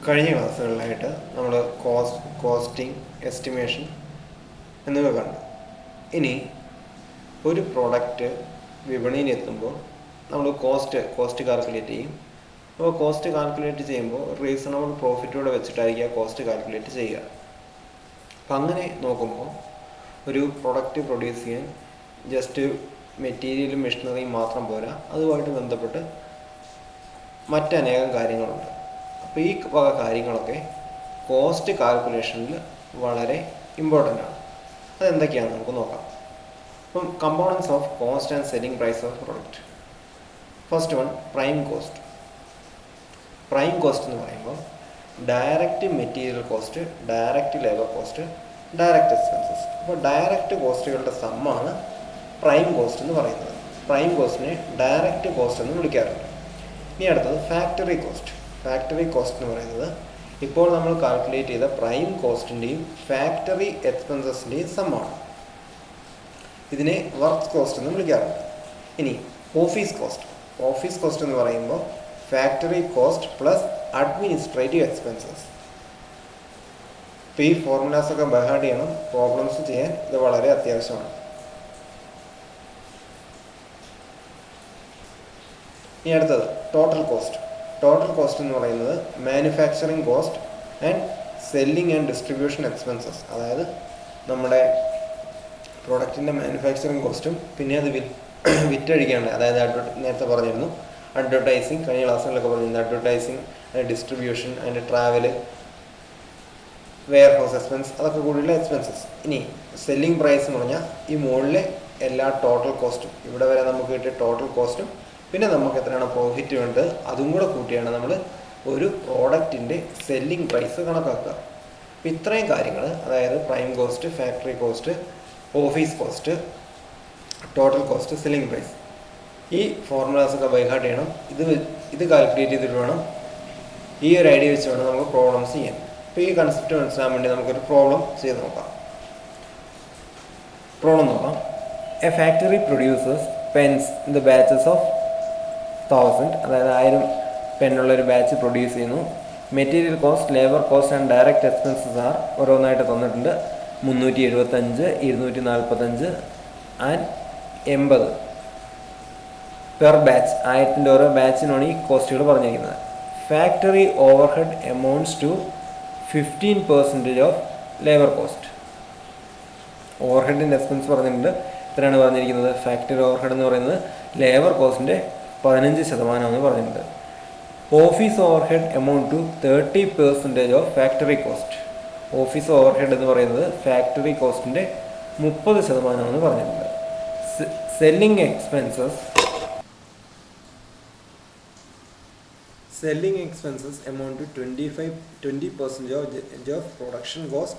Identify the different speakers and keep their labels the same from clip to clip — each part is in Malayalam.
Speaker 1: കഴിഞ്ഞ ക്ലാസ്സുകളിലായിട്ട് നമ്മൾ കോസ്റ്റിംഗ്, എസ്റ്റിമേഷൻ എന്നിവ കണ്ടു. ഇനി ഒരു പ്രോഡക്റ്റ് വിപണിയിൽ എത്തുമ്പോൾ നമ്മൾ കോസ്റ്റ് കാൽക്കുലേറ്റ് ചെയ്യും. അപ്പോൾ കോസ്റ്റ് കാൽക്കുലേറ്റ് ചെയ്യുമ്പോൾ റീസണബിൾ പ്രോഫിറ്റോടെ വെച്ചിട്ടായിരിക്കും കോസ്റ്റ് കാൽക്കുലേറ്റ് ചെയ്യുക. അപ്പം അങ്ങനെ നോക്കുമ്പോൾ ഒരു പ്രൊഡക്റ്റ് പ്രൊഡ്യൂസ് ചെയ്യാൻ ജസ്റ്റ് മെറ്റീരിയലും മെഷീനറിയും മാത്രം പോരാ, അതുമായിട്ട് ബന്ധപ്പെട്ട് മറ്റനേകം കാര്യങ്ങളുണ്ട്. അപ്പോൾ ഈ വക കാര്യങ്ങളൊക്കെ കോസ്റ്റ് കാൽക്കുലേഷനിൽ വളരെ ഇമ്പോർട്ടൻ്റ് ആണ്. അതെന്തൊക്കെയാണെന്ന് നമുക്ക് നോക്കാം. അപ്പം components of cost and selling price of product. First one, prime cost. Prime cost എന്ന് പറയുമ്പോൾ direct material cost, direct labour cost, direct expenses. അപ്പോൾ ഡയറക്റ്റ് കോസ്റ്റുകളുടെ സമ്മാണ് പ്രൈം കോസ്റ്റ് എന്ന് പറയുന്നത്. പ്രൈം കോസ്റ്റിനെ ഡയറക്റ്റ് കോസ്റ്റ് എന്ന് വിളിക്കാറുണ്ട്. ഇനി അടുത്തത് ഫാക്ടറി കോസ്റ്റ്. ഫാക്ടറി കോസ്റ്റ് എന്ന് പറയുന്നത് ഇപ്പോൾ നമ്മൾ കാൽക്കുലേറ്റ് ചെയ്ത പ്രൈം കോസ്റ്റിൻ്റെയും ഫാക്ടറി എക്സ്പെൻസസിൻ്റെയും സമ്മാണ്. ഇതിനെ വർക്ക് കോസ്റ്റ് എന്ന് വിളിക്കാറുണ്ട്. ഇനി ഓഫീസ് കോസ്റ്റ്. ഓഫീസ് കോസ്റ്റ് എന്ന് പറയുമ്പോൾ factory cost plus administrative expenses. ഇപ്പോൾ ഈ ഫോർമുലാസൊക്കെ ബൈഹാർഡ് ചെയ്യണം. പ്രോബ്ലംസ് ചെയ്യാൻ ഇത് വളരെ അത്യാവശ്യമാണ്. ഇനി അടുത്തത് ടോട്ടൽ കോസ്റ്റ്. ടോട്ടൽ കോസ്റ്റ് എന്ന് പറയുന്നത് manufacturing cost and selling and distribution expenses. അതായത് നമ്മുടെ പ്രൊഡക്റ്റിൻ്റെ മാനുഫാക്ചറിങ് കോസ്റ്റും പിന്നെ അത് വിറ്റഴിക്കാണ്ട്, അതായത് നേരത്തെ പറഞ്ഞിരുന്നു അഡ്വർടൈസിങ്, കഴിഞ്ഞ ക്ലാസ്സുകളിലൊക്കെ പറഞ്ഞിരുന്നു അഡ്വർടൈസിങ്, ഡിസ്ട്രിബ്യൂഷൻ, അതിൻ്റെ ട്രാവല്, വെയർ ഹൗസ് എക്സ്പെൻസ്, അതൊക്കെ കൂടിയുള്ള എക്സ്പെൻസസ്. ഇനി സെല്ലിംഗ് പ്രൈസ് എന്ന് പറഞ്ഞാൽ ഈ മുകളിലെ എല്ലാ ടോട്ടൽ കോസ്റ്റും, ഇവിടെ വരെ നമുക്ക് കിട്ടിയ ടോട്ടൽ കോസ്റ്റും പിന്നെ നമുക്ക് എത്രയാണ് പ്രോഫിറ്റ് വേണ്ടത് അതും കൂടെ കൂട്ടിയാണ് നമ്മൾ ഒരു പ്രോഡക്റ്റിൻ്റെ സെല്ലിംഗ് പ്രൈസ് കണക്കാക്കുക. അപ്പോൾ ഇത്രയും കാര്യങ്ങൾ, അതായത് prime cost, factory cost, office cost, total cost, selling price, ഈ ഫോർമുലാസൊക്കെ ബൈഹാർട്ട് ചെയ്യണം. ഇത് കാൽക്കുലേറ്റ് ചെയ്തിട്ട് വേണം, ഈ ഒരു ഐഡിയ വെച്ച് വേണം നമുക്ക് പ്രോബ്ലംസ് ചെയ്യാൻ. അപ്പോൾ ഈ കൺസെപ്റ്റ് മനസ്സിലാൻ വേണ്ടി നമുക്കൊരു പ്രോബ്ലം ചെയ്ത് നോക്കാം. പ്രോബ്ലം നോക്കാം. A factory producers pens in the batches of 1000, അതായത് 1000 പെന്നുള്ളൊരു ബാച്ച് പ്രൊഡ്യൂസ് ചെയ്യുന്നു. Material cost, labour cost and direct expenses are ഓരോന്നായിട്ട് തന്നിട്ടുണ്ട്. 375, 245 ആൻഡ് 80 പെർ ബാച്ച്. 1000ൻ്റെ ഓരോ ബാച്ചിനാണ് ഈ കോസ്റ്റുകൾ പറഞ്ഞിരിക്കുന്നത്. Factory overhead amounts to 15% of labour cost. ഓവർഹെഡിൻ്റെ എക്സ്പെൻസ് പറഞ്ഞിട്ടുണ്ട്. ഇത്രയാണ് പറഞ്ഞിരിക്കുന്നത്. ഫാക്ടറി ഓവർഹെഡ് എന്ന് പറയുന്നത് ലേബർ കോസ്റ്റിൻ്റെ 15% പറഞ്ഞിട്ടുണ്ട്. Office overhead amount to 30% of factory cost. Office overhead എന്ന് പറയുന്നത് ഫാക്ടറി കോസ്റ്റിൻ്റെ 30% പറഞ്ഞിട്ടുണ്ട്. Selling expenses amount to 20% of production cost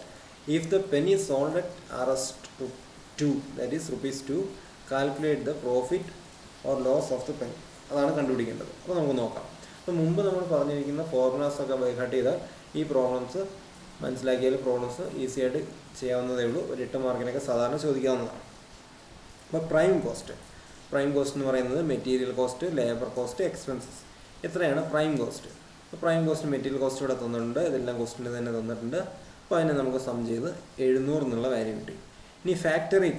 Speaker 1: if the pen is sold at Rs2, that is rupees 2. Calculate the profit or loss of the pen. അതാണ് കണ്ടുപിടിക്കേണ്ടത്. അപ്പോൾ നമുക്ക് നോക്കാം. അപ്പോൾ മുമ്പ് നമ്മൾ പറഞ്ഞിരിക്കുന്ന ഫോർമുലാസൊക്കെ ബൈഹാർട്ട് ചെയ്താൽ ഈ പ്രോബ്ലംസ് മനസ്സിലാക്കിയാൽ പ്രോബ്ലംസ് ഈസി ആയിട്ട് ചെയ്യാവുന്നതേ ഉള്ളൂ. ഒരു 8 മാർക്കിനൊക്കെ സാധാരണ ചോദിക്കാവുന്നതാണ്. അപ്പോൾ പ്രൈം കോസ്റ്റ് എന്ന് പറയുന്നത് material cost, labour cost, expenses. എത്രയാണ് പ്രൈം കോസ്റ്റ്? അപ്പോൾ പ്രൈം കോസ്റ്റ്, മെറ്റീരിയൽ കോസ്റ്റ് ഇവിടെ തന്നിട്ടുണ്ട്. ഇതെല്ലാം കോസ്റ്റിൻ്റെ തന്നെ തന്നിട്ടുണ്ട്. അപ്പോൾ അതിനെ നമുക്ക് സം ചെയ്ത് 700 എന്നുള്ള വാല്യൂ കിട്ടി. ഇനി ഫാക്ടറി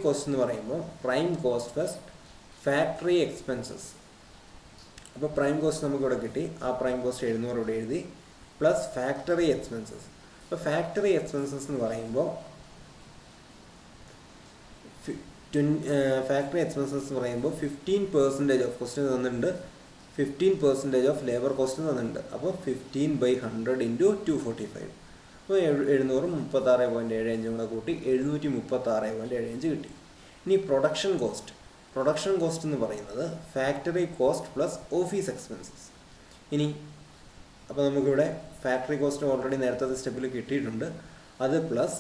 Speaker 1: കോസ്റ്റ് എന്ന് പറയുമ്പോൾ prime cost plus factory expenses. അപ്പോൾ പ്രൈം കോസ്റ്റ് നമുക്കിവിടെ കിട്ടി. ആ പ്രൈം കോസ്റ്റ് 700 ഇവിടെ എഴുതി, പ്ലസ് ഫാക്ടറി എക്സ്പെൻസസ്. അപ്പോൾ ഫാക്ടറി എക്സ്പെൻസസ് എന്ന് പറയുമ്പോൾ ഫാക്ടറി എക്സ്പെൻസസ് എന്ന് പറയുമ്പോൾ 15% ഓഫ് കോസ്റ്റ് തന്നിട്ടുണ്ട്, 15% ഓഫ് ലേബർ കോസ്റ്റ് തന്നിട്ടുണ്ട്. അപ്പോൾ 15/100 ഇൻറ്റു 245. അപ്പോൾ 736.75 കൂടെ കൂട്ടി 736.75 കിട്ടി. ഇനി പ്രൊഡക്ഷൻ കോസ്റ്റ് എന്ന് പറയുന്നത് factory cost plus office expenses. ഇനി അപ്പോൾ നമുക്കിവിടെ ഫാക്ടറി കോസ്റ്റ് ഓൾറെഡി നേരത്തെ സ്റ്റെപ്പിൽ കിട്ടിയിട്ടുണ്ട്. അത് പ്ലസ്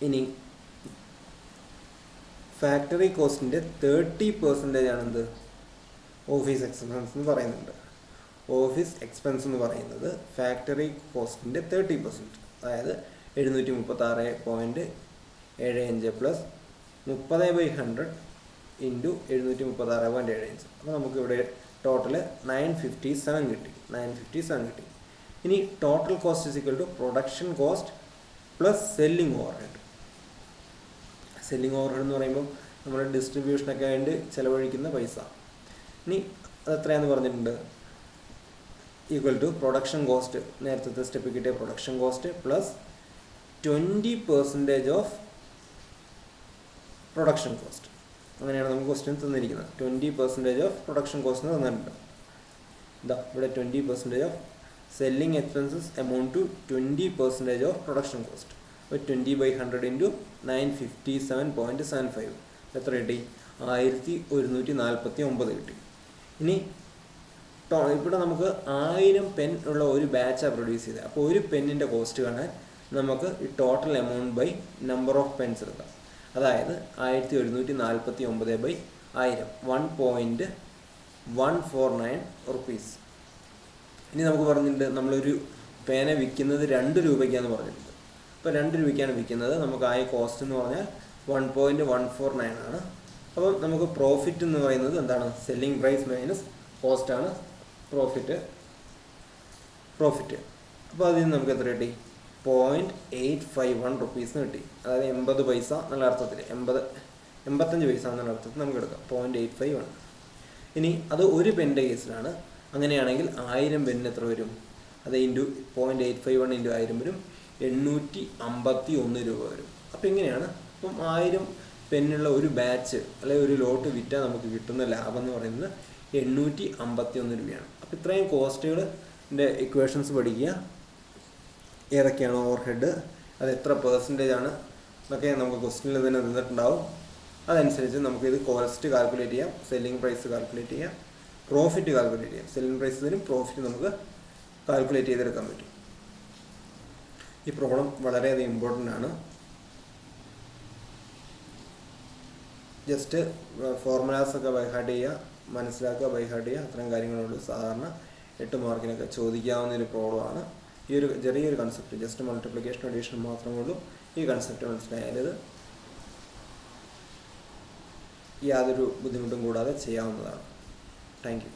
Speaker 1: ഇനി ഫാക്ടറി കോസ്റ്റിൻ്റെ 30% ആണെന്ത് ഓഫീസ് എക്സ്പെൻസ് എന്ന് പറയുന്നുണ്ട്. ഓഫീസ് എക്സ്പെൻസ് എന്ന് പറയുന്നത് ഫാക്ടറി കോസ്റ്റിൻ്റെ 30%, അതായത് 736.75 പ്ലസ് 30/100 ഇൻറ്റു 736.75. അപ്പോൾ നമുക്കിവിടെ ടോട്ടൽ 957 കിട്ടി. 957 കിട്ടി. ഇനി total cost is equal to production cost plus selling overhead. Selling overhead എന്ന് പറയുമ്പോൾ നമ്മുടെ ഡിസ്ട്രിബ്യൂഷനൊക്കെ വേണ്ടി ചിലവഴിക്കുന്ന പൈസ. ഇനി അത് എത്രയാണെന്ന് പറഞ്ഞിട്ടുണ്ട്, ഈക്വൽ ടു പ്രൊഡക്ഷൻ കോസ്റ്റ്, നേരത്തെ സ്റ്റെപ്പ് കിട്ടിയ production cost plus 20% of production cost. അങ്ങനെയാണ് നമുക്ക് ക്വസ്റ്റ്യൻ തന്നിരിക്കുന്നത്. 20% ഓഫ് പ്രൊഡക്ഷൻ കോസ്റ്റ് എന്ന് തന്നിട്ടുണ്ട്. ഇതാ ഇവിടെ 20% of selling expenses amount to 20% of production cost. അപ്പോൾ 20/100 ഇൻറ്റു 957.75 എത്ര കിട്ടി? 1149 കിട്ടി. ഇനി ഇവിടെ നമുക്ക് 1000 പെൻ ഉള്ള ഒരു ബാച്ചാണ് പ്രൊഡ്യൂസ് ചെയ്തത്. അപ്പോൾ ഒരു പെന്നിൻ്റെ കോസ്റ്റ് കാണാൻ നമുക്ക് ഈ total amount by number of pens എടുക്കാം. അതായത് 1749/1000 1.149 റുപ്പീസ്. ഇനി നമുക്ക് പറഞ്ഞിട്ടുണ്ട് നമ്മളൊരു പേന വിൽക്കുന്നത് 2 രൂപയ്ക്കാന്ന് പറഞ്ഞിട്ടുണ്ട്. അപ്പോൾ 2 രൂപയ്ക്കാണ് വിൽക്കുന്നത്. നമുക്ക് ആയ കോസ്റ്റ് എന്ന് പറഞ്ഞാൽ 1.149 ആണ്. അപ്പം നമുക്ക് പ്രോഫിറ്റ് എന്ന് പറയുന്നത് എന്താണ്? സെല്ലിംഗ് പ്രൈസ് മൈനസ് കോസ്റ്റാണ് പ്രോഫിറ്റ്. അപ്പോൾ അതിൽ നിന്ന് നമുക്ക് എത്ര കിട്ടി? 0.851 റുപ്പീസ് കിട്ടി. അതായത് 80 പൈസ എന്നുള്ള അർത്ഥത്തിൽ, 85 പൈസ എന്നുള്ള അർത്ഥത്തിൽ നമുക്ക് എടുക്കാം. 0.851. ഇനി അത് ഒരു പെൻ്റെ കേസിലാണ്. അങ്ങനെയാണെങ്കിൽ 1000 പെന്നിന് എത്ര വരും? അത് ഇൻറ്റു 0.851 ഇൻറ്റു 1000 വരും, 851 രൂപ വരും. അപ്പോൾ ഇങ്ങനെയാണ്. അപ്പം 1000 പെന്നുള്ള ഒരു ബാച്ച് അല്ലെങ്കിൽ ഒരു ലോട്ട് വിറ്റാൽ നമുക്ക് കിട്ടുന്ന ലാഭം എന്ന് പറയുന്നത് 851 രൂപയാണ്. അപ്പോൾ ഇത്രയും കോസ്റ്റുകളുടെ ഇക്വേഷൻസ് പഠിക്കുക. ഏതൊക്കെയാണ് ഓവർ ഹെഡ്, അത് എത്ര പെർസെൻറ്റേജ് ആണ് എന്നൊക്കെ നമുക്ക് ക്വസ്റ്റ്യനിൽ തന്നെ നിന്നിട്ടുണ്ടാവും. അതനുസരിച്ച് നമുക്കിത് കോസ്റ്റ് കാൽക്കുലേറ്റ് ചെയ്യാം, സെല്ലിംഗ് പ്രൈസ് കാൽക്കുലേറ്റ് ചെയ്യാം, പ്രോഫിറ്റ് കാൽക്കുലേറ്റ് ചെയ്യാം. സെല്ലിംഗ് പ്രൈസിനും പ്രോഫിറ്റ് നമുക്ക് കാൽക്കുലേറ്റ് ചെയ്തെടുക്കാൻ പറ്റും. ഈ പ്രോബ്ലം വളരെയധികം ഇമ്പോർട്ടൻ്റ് ആണ്. ജസ്റ്റ് ഫോർമുലാസൊക്കെ ബൈഹാർട്ട് ചെയ്യുക, മനസ്സിലാക്കുക, ബൈഹാർട്ട് ചെയ്യുക, അത്രയും കാര്യങ്ങളുള്ളൂ. സാധാരണ 8 മാർക്കിനൊക്കെ ചോദിക്കാവുന്നൊരു പ്രോബ്ലമാണ്. ഈ ഒരു ചെറിയൊരു കൺസെപ്റ്റ്, ജസ്റ്റ് മൾട്ടിപ്ലിക്കേഷൻ അഡീഷൻ മാത്രമേ ഉള്ളൂ. ഈ കൺസെപ്റ്റ് മനസ്സിലായാൽ യാതൊരു ബുദ്ധിമുട്ടും കൂടാതെ ചെയ്യാവുന്നതാണ്. Thank you.